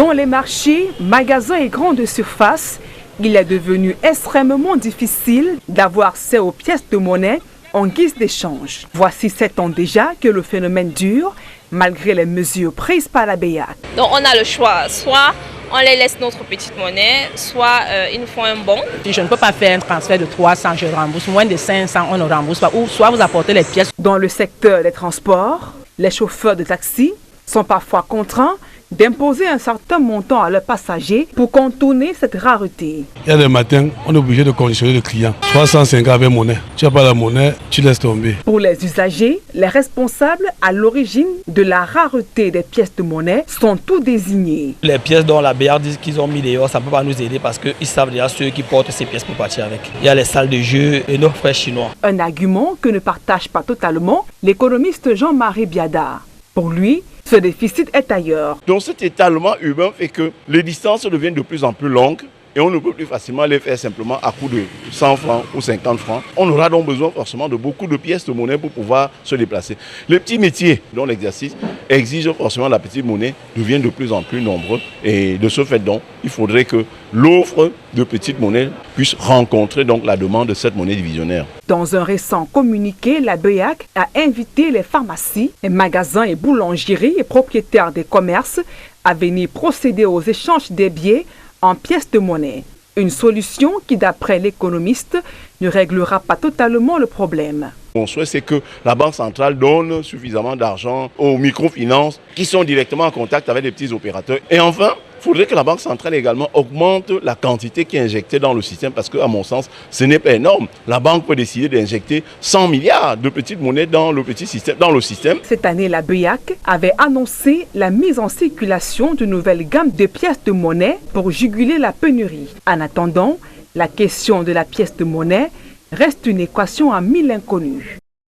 Dans les marchés, magasins et grandes surfaces, il est devenu extrêmement difficile d'avoir accès aux pièces de monnaie en guise d'échange. Voici 7 ans déjà que le phénomène dure, malgré les mesures prises par la BEAC. Donc on a le choix, soit on les laisse notre petite monnaie, soit ils nous font un bon. Si je ne peux pas faire un transfert de 300, je rembourse. Moins de 500, on ne rembourse pas. Ou soit vous apportez les pièces. Dans le secteur des transports, les chauffeurs de taxi sont parfois contraints d'imposer un certain montant à leurs passagers pour contourner cette rareté. Il y a des matins, on est obligé de conditionner le client. 350 avec monnaie. Tu n'as pas la monnaie, tu laisses tomber. Pour les usagers, les responsables à l'origine de la rareté des pièces de monnaie sont tous désignés. Les pièces dont la BEAC dit qu'ils ont mis dehors, ça ne peut pas nous aider parce qu'ils savent déjà ceux qui portent ces pièces pour partir avec. Il y a les salles de jeu et nos frères chinois. Un argument que ne partage pas totalement l'économiste Jean-Marie Biada. Pour lui, ce déficit est ailleurs. Donc cet étalement urbain fait que les distances deviennent de plus en plus longues et on ne peut plus facilement les faire simplement à coût de 100 francs ou 50 francs. On aura donc besoin forcément de beaucoup de pièces de monnaie pour pouvoir se déplacer. Les petits métiers dont l'exercice exige forcément la petite monnaie deviennent de plus en plus nombreux et de ce fait donc, il faudrait que l'offre de petite monnaie puisse rencontrer donc la demande de cette monnaie divisionnaire. Dans un récent communiqué, la BEAC a invité les pharmacies, les magasins et boulangeries et propriétaires des commerces à venir procéder aux échanges des billets en pièces de monnaie. Une solution qui, d'après l'économiste, ne réglera pas totalement le problème. Mon souhait, c'est que la Banque centrale donne suffisamment d'argent aux microfinances qui sont directement en contact avec les petits opérateurs. Et enfin, il faudrait que la Banque centrale également augmente la quantité qui est injectée dans le système parce qu'à mon sens, ce n'est pas énorme. La banque peut décider d'injecter 100 milliards de petites monnaies dans le système. Cette année, la BEAC avait annoncé la mise en circulation d'une nouvelle gamme de pièces de monnaie pour juguler la pénurie. En attendant, la question de la pièce de monnaie reste une équation à 1000 inconnus.